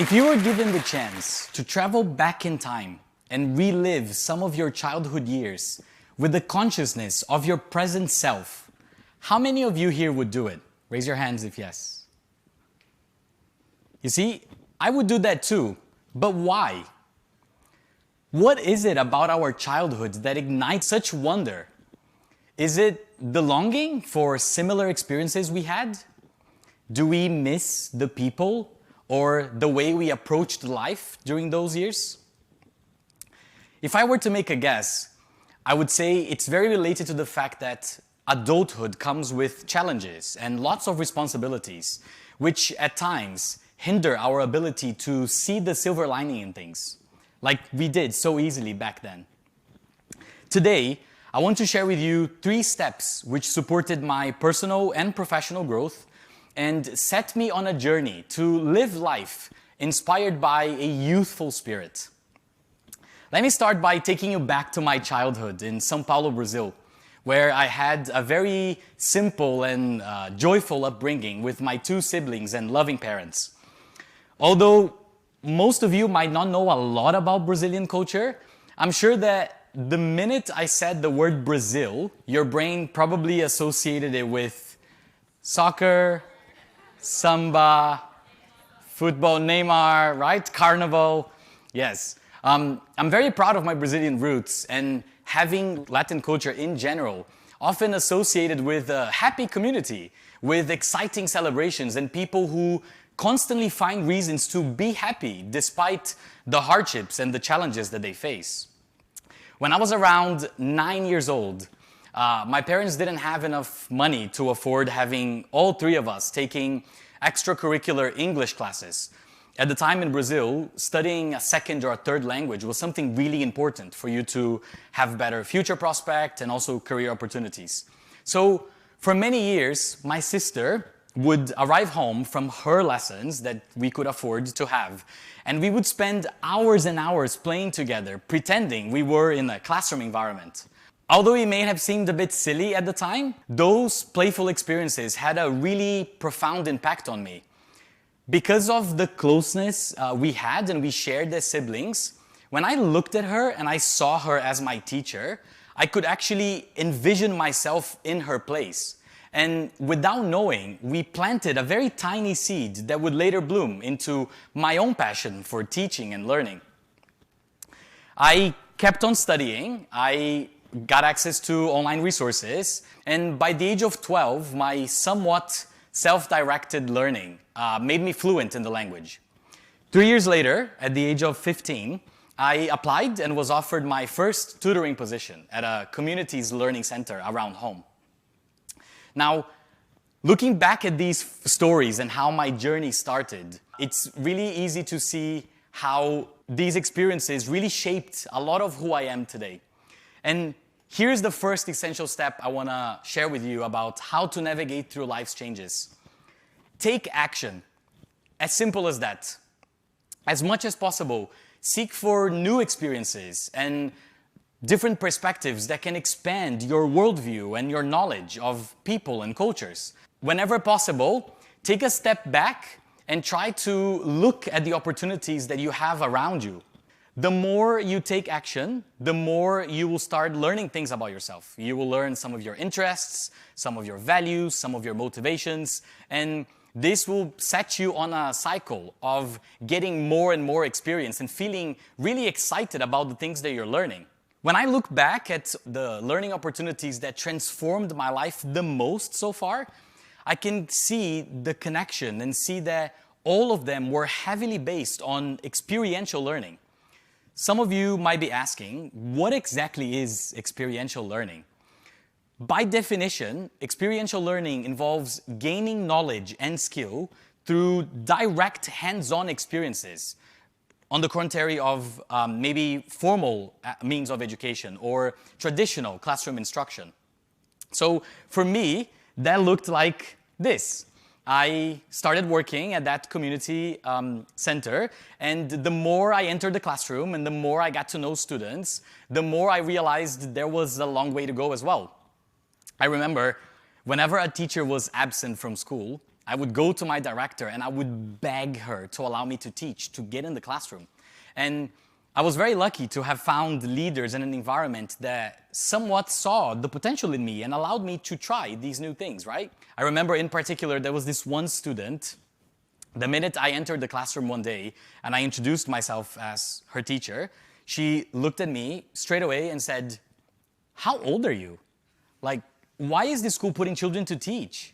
If you were given the chance to travel back in time and relive some of your childhood years with the consciousness of your present self, how many of you here would do it? Raise your hands if yes. You see, I would do that too, but why? What is it about our childhoods that ignites such wonder? Is it the longing for similar experiences we had? Do we miss the people or the way we approached life during those years? If I were to make a guess, I would say it's very related to the fact that adulthood comes with challenges and lots of responsibilities, which at times hinder our ability to see the silver lining in things, like we did so easily back then. Today, I want to share with you 3 steps which supported my personal and professional growth and set me on a journey to live life inspired by a youthful spirit. Let me start by taking you back to my childhood in São Paulo, Brazil, where I had a very simple and joyful upbringing with my 2 siblings and loving parents. Although most of you might not know a lot about Brazilian culture, I'm sure that the minute I said the word Brazil, your brain probably associated it with soccer, samba, football, Neymar, right? Carnival. Yes. I'm very proud of my Brazilian roots and having Latin culture in general, often associated with a happy community, with exciting celebrations and people who constantly find reasons to be happy despite the hardships and the challenges that they face. When I was around 9 years old, my parents didn't have enough money to afford having all 3 of us taking extracurricular English classes. At the time in Brazil, studying a second or a third language was something really important for you to have better future prospect and also career opportunities. So for many years, my sister would arrive home from her lessons that we could afford to have, and we would spend hours and hours playing together, pretending we were in a classroom environment. Although it may have seemed a bit silly at the time, those playful experiences had a really profound impact on me. Because of the closeness we had and we shared as siblings, when I looked at her and I saw her as my teacher, I could actually envision myself in her place. And without knowing, we planted a very tiny seed that would later bloom into my own passion for teaching and learning. I kept on studying. I got access to online resources, and by the age of 12, my somewhat self-directed learning made me fluent in the language. 3 years later, at the age of 15, I applied and was offered my first tutoring position at a community's learning center around home. Now, looking back at these stories and how my journey started, it's really easy to see how these experiences really shaped a lot of who I am today. And here's the first essential step I want to share with you about how to navigate through life's changes. Take action. As simple as that. As much as possible, seek for new experiences and different perspectives that can expand your worldview and your knowledge of people and cultures. Whenever possible, take a step back and try to look at the opportunities that you have around you. The more you take action, the more you will start learning things about yourself. You will learn some of your interests, some of your values, some of your motivations, and this will set you on a cycle of getting more and more experience and feeling really excited about the things that you're learning. When I look back at the learning opportunities that transformed my life the most so far, I can see the connection and see that all of them were heavily based on experiential learning. Some of you might be asking, what exactly is experiential learning? By definition, experiential learning involves gaining knowledge and skill through direct hands-on experiences, on the contrary of maybe formal means of education or traditional classroom instruction. So for me, that looked like this. I started working at that community center, and the more I entered the classroom and the more I got to know students, the more I realized there was a long way to go as well. I remember whenever a teacher was absent from school, I would go to my director and I would beg her to allow me to teach, to get in the classroom. And I was very lucky to have found leaders in an environment that somewhat saw the potential in me and allowed me to try these new things, right? I remember in particular, there was this one student. The minute I entered the classroom one day and I introduced myself as her teacher, she looked at me straight away and said, "How old are you? Like, why is this school putting children to teach?"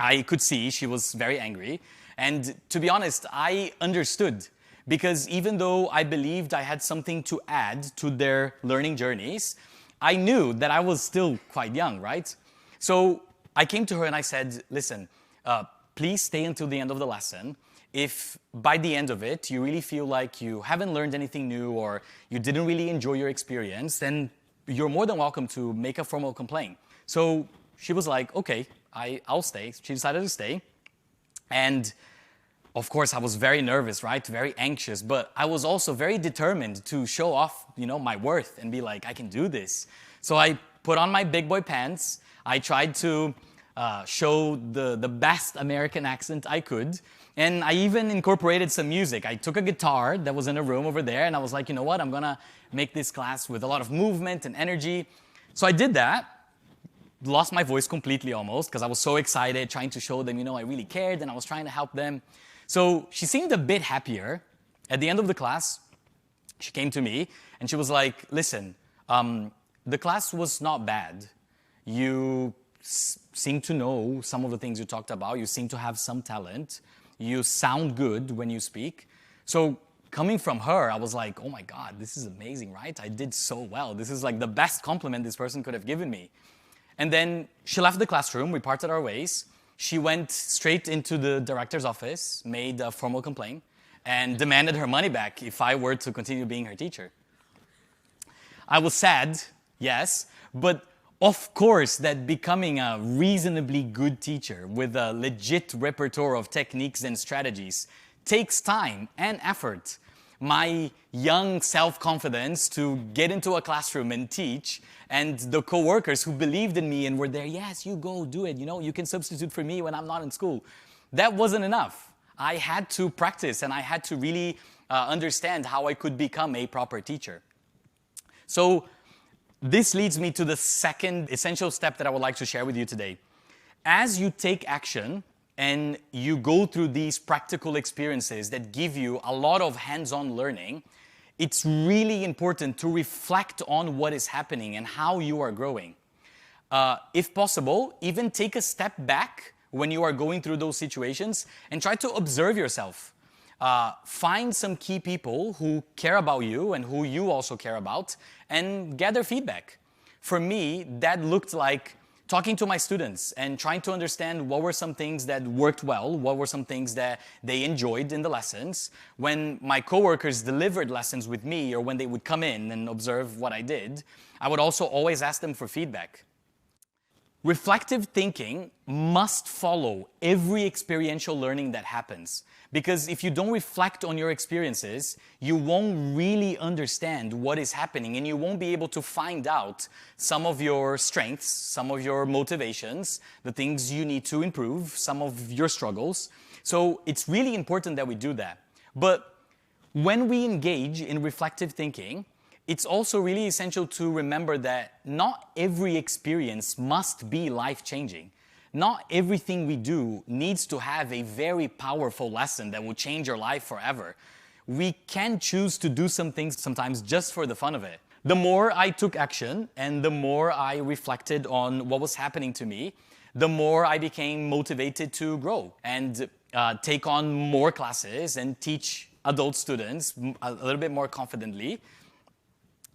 I could see she was very angry. And to be honest, I understood. Because even though I believed I had something to add to their learning journeys, I knew that I was still quite young, right? So I came to her and I said, "Listen, please stay until the end of the lesson. If by the end of it you really feel like you haven't learned anything new or you didn't really enjoy your experience, then you're more than welcome to make a formal complaint." So she was like, "Okay, I'll stay." She decided to stay. And of course, I was very nervous, right? Very anxious, but I was also very determined to show off, my worth and be like, I can do this. So I put on my big boy pants. I tried to show the best American accent I could. And I even incorporated some music. I took a guitar that was in a room over there, and I was like, you know what? I'm gonna make this class with a lot of movement and energy. So I did that. Lost my voice completely almost, because I was so excited, trying to show them, I really cared, and I was trying to help them. So she seemed a bit happier. At the end of the class, she came to me and she was like, "Listen, the class was not bad. You seem to know some of the things you talked about. You seem to have some talent. You sound good when you speak." So coming from her, I was like, oh my God, this is amazing, right? I did so well. This is like the best compliment this person could have given me. And then she left the classroom. We parted our ways. She went straight into the director's office, made a formal complaint, and demanded her money back if I were to continue being her teacher. I was sad, yes, but of course that becoming a reasonably good teacher with a legit repertoire of techniques and strategies takes time and effort. My young self-confidence to get into a classroom and teach, and the coworkers who believed in me and were there, "Yes, you go, do it, you can substitute for me when I'm not in school." That wasn't enough. I had to practice and I had to really understand how I could become a proper teacher. So this leads me to the second essential step that I would like to share with you today. As you take action and you go through these practical experiences that give you a lot of hands-on learning, it's really important to reflect on what is happening and how you are growing. If possible, even take a step back when you are going through those situations and try to observe yourself. Find some key people who care about you and who you also care about and gather feedback. For me, that looked like talking to my students and trying to understand what were some things that worked well, what were some things that they enjoyed in the lessons. When my coworkers delivered lessons with me or when they would come in and observe what I did, I would also always ask them for feedback. Reflective thinking must follow every experiential learning that happens. Because if you don't reflect on your experiences, you won't really understand what is happening and you won't be able to find out some of your strengths, some of your motivations, the things you need to improve, some of your struggles. So it's really important that we do that. But when we engage in reflective thinking, it's also really essential to remember that not every experience must be life-changing. Not everything we do needs to have a very powerful lesson that will change your life forever. We can choose to do some things sometimes just for the fun of it. The more I took action and the more I reflected on what was happening to me, the more I became motivated to grow and take on more classes and teach adult students a little bit more confidently.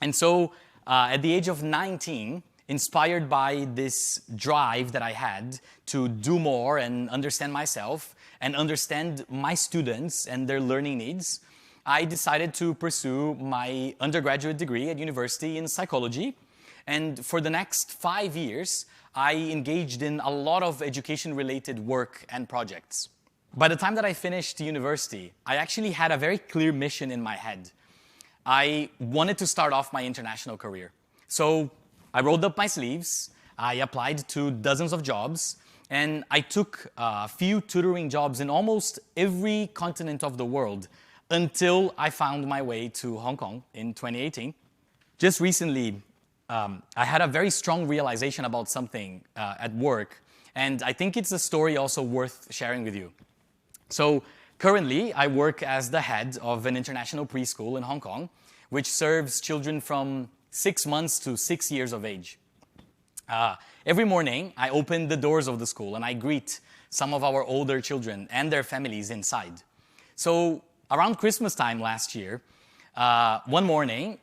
And so at the age of 19, inspired by this drive that I had to do more and understand myself and understand my students and their learning needs, I decided to pursue my undergraduate degree at university in psychology. And for the next 5 years, I engaged in a lot of education-related work and projects. By the time that I finished university, I actually had a very clear mission in my head. I wanted to start off my international career. So I rolled up my sleeves, I applied to dozens of jobs, and I took a few tutoring jobs in almost every continent of the world until I found my way to Hong Kong in 2018. Just recently, I had a very strong realization about something at work, and I think it's a story also worth sharing with you. So currently, I work as the head of an international preschool in Hong Kong, which serves children from 6 months to 6 years of age. Every morning, I open the doors of the school and I greet some of our older children and their families inside. So around Christmas time last year, one morning,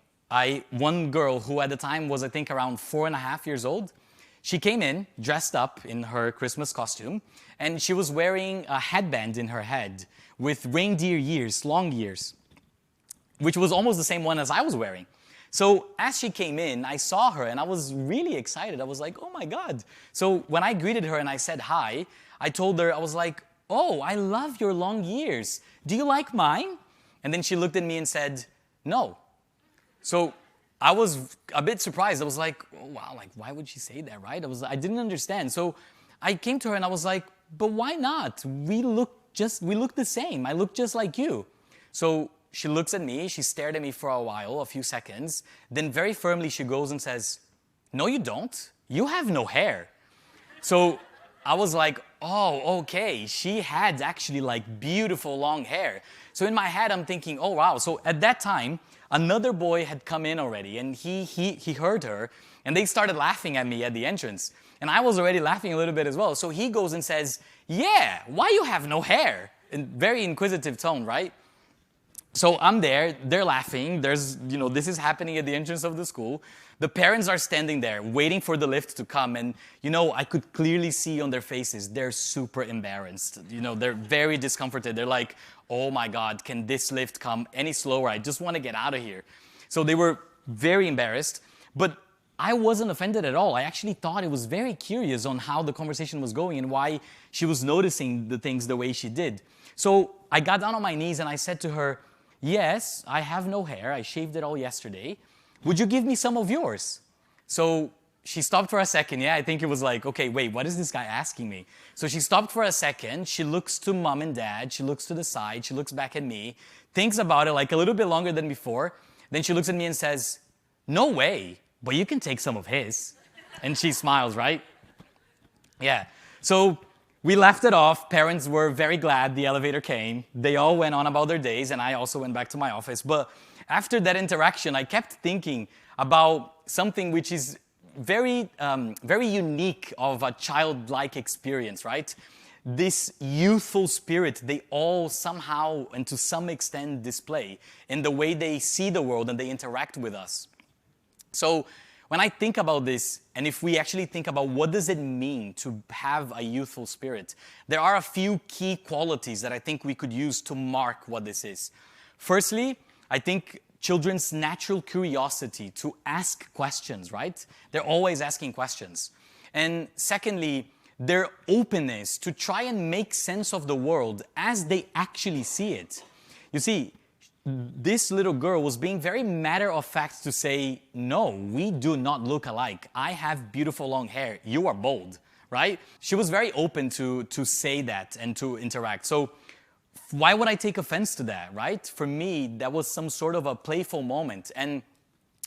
one girl who at the time was, I think, around 4.5 years old, she came in dressed up in her Christmas costume, and she was wearing a headband in her head with reindeer ears, long ears, which was almost the same one as I was wearing. So as she came in, I saw her and I was really excited. I was like, oh my God. So when I greeted her and I said hi, I told her, I was like, oh, I love your long ears. Do you like mine? And then she looked at me and said, no. So I was a bit surprised. I was like, oh, wow, like why would she say that, right? I didn't understand. So I came to her and I was like, but why not? We look the same. I look just like you. So she looks at me, she stared at me for a while, a few seconds, then very firmly she goes and says, no, you don't. You have no hair. So I was like, oh, okay. She had actually like beautiful long hair. So in my head, I'm thinking, oh, wow. So at that time, another boy had come in already and he heard her and they started laughing at me at the entrance. And I was already laughing a little bit as well. So he goes and says, yeah, why you have no hair? In very inquisitive tone, right? So I'm there, they're laughing, this is happening at the entrance of the school. The parents are standing there waiting for the lift to come and, I could clearly see on their faces, they're super embarrassed. They're very discomforted. They're like, oh my God, can this lift come any slower? I just want to get out of here. So they were very embarrassed, but I wasn't offended at all. I actually thought it was very curious on how the conversation was going and why she was noticing the things the way she did. So I got down on my knees and I said to her, yes, I have no hair. I shaved it all yesterday. Would you give me some of yours? So she stopped for a second. Yeah, I think it was like, okay, wait, what is this guy asking me? So she stopped for a second. She looks to mom and dad. She looks to the side. She looks back at me, thinks about it like a little bit longer than before. Then she looks at me and says, no way, but you can take some of his. And she smiles, right? Yeah. So we left it off. Parents were very glad the elevator came. They all went on about their days, and I also went back to my office. But after that interaction, I kept thinking about something which is very unique of a childlike experience, right? This youthful spirit they all somehow and to some extent display in the way they see the world and they interact with us. So when I think about this, and if we actually think about what does it mean to have a youthful spirit, there are a few key qualities that I think we could use to mark what this is. Firstly, I think children's natural curiosity to ask questions, right? They're always asking questions. And secondly, their openness to try and make sense of the world as they actually see it. You see, this little girl was being very matter-of-fact to say, no, we do not look alike. I have beautiful long hair. You are bald, right? She was very open to say that and to interact. So why would I take offense to that, right? For me, that was some sort of a playful moment. And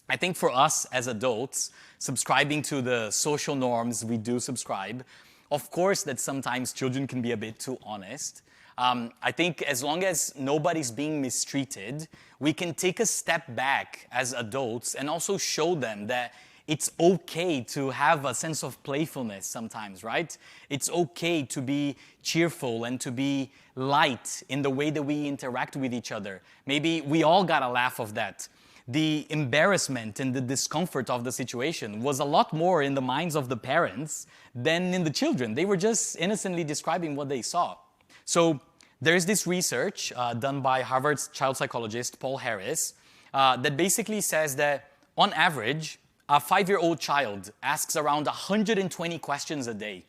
I think for us as adults, subscribing to the social norms we do subscribe, of course that sometimes children can be a bit too honest. I think as long as nobody's being mistreated, we can take a step back as adults and also show them that it's okay to have a sense of playfulness sometimes, right? It's okay to be cheerful and to be light in the way that we interact with each other. Maybe we all got a laugh of that. The embarrassment and the discomfort of the situation was a lot more in the minds of the parents than in the children. They were just innocently describing what they saw. So there's this research done by Harvard's child psychologist, Paul Harris, that basically says that on average, a 5-year-old child asks around 120 questions a day,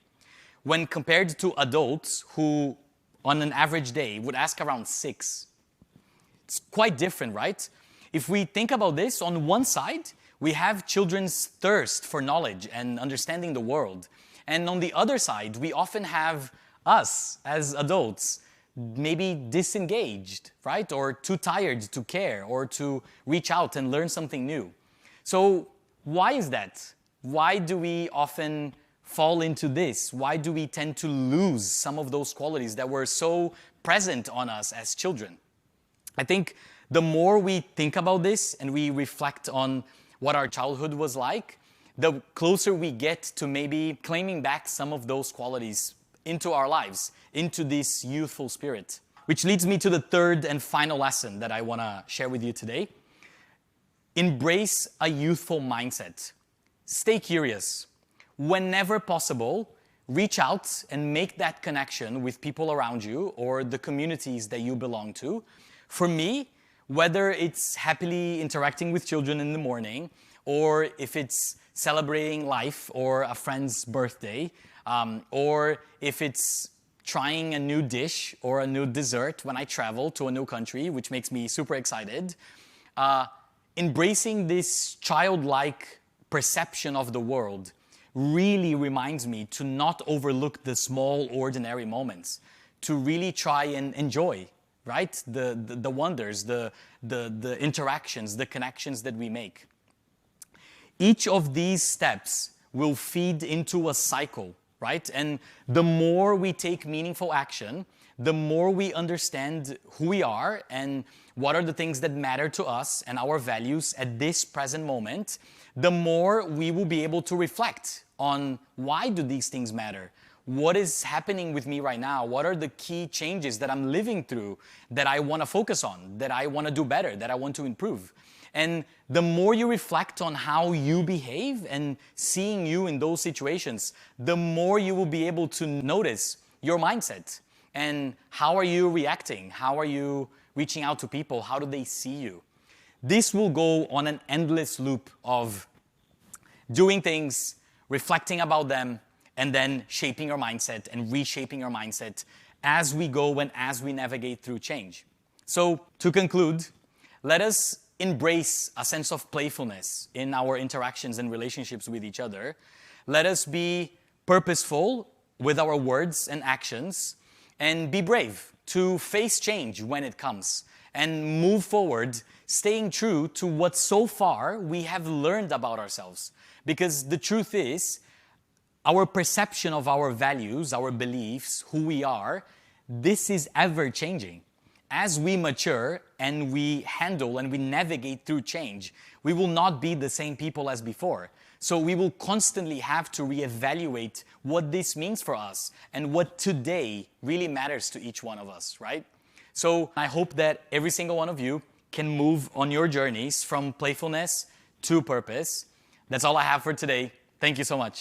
when compared to adults who, on an average day, would ask around 6. It's quite different, right? If we think about this, on one side, we have children's thirst for knowledge and understanding the world. And on the other side, we often have us as adults maybe disengaged, right? Or too tired to care or to reach out and learn something new. So why is that? Why do we often fall into this? Why do we tend to lose some of those qualities that were so present on us as children? I think the more we think about this and we reflect on what our childhood was like, the closer we get to maybe claiming back some of those qualities into our lives, into this youthful spirit. Which leads me to the third and final lesson that I want to share with you today. Embrace a youthful mindset. Stay curious. Whenever possible, reach out and make that connection with people around you or the communities that you belong to. For me, whether it's happily interacting with children in the morning, or if it's celebrating life or a friend's birthday, or if it's trying a new dish or a new dessert when I travel to a new country, which makes me super excited, embracing this childlike perception of the world really reminds me to not overlook the small, ordinary moments, to really try and enjoy, right? The wonders, the interactions, the connections that we make. Each of these steps will feed into a cycle, right? And the more we take meaningful action, the more we understand who we are and what are the things that matter to us and our values at this present moment, the more we will be able to reflect on why do these things matter? What is happening with me right now? What are the key changes that I'm living through that I want to focus on, that I want to do better, that I want to improve? And the more you reflect on how you behave and seeing you in those situations, the more you will be able to notice your mindset and how are you reacting? How are you reaching out to people? How do they see you? This will go on an endless loop of doing things, reflecting about them, and then shaping your mindset and reshaping your mindset as we go and as we navigate through change. So to conclude, let us embrace a sense of playfulness in our interactions and relationships with each other. Let us be purposeful with our words and actions and be brave to face change when it comes and move forward, staying true to what so far we have learned about ourselves. Because the truth is, our perception of our values, our beliefs, who we are, this is ever changing. As we mature and we handle and we navigate through change, we will not be the same people as before. So we will constantly have to reevaluate what this means for us and what today really matters to each one of us, right? So I hope that every single one of you can move on your journeys from playfulness to purpose. That's all I have for today. Thank you so much.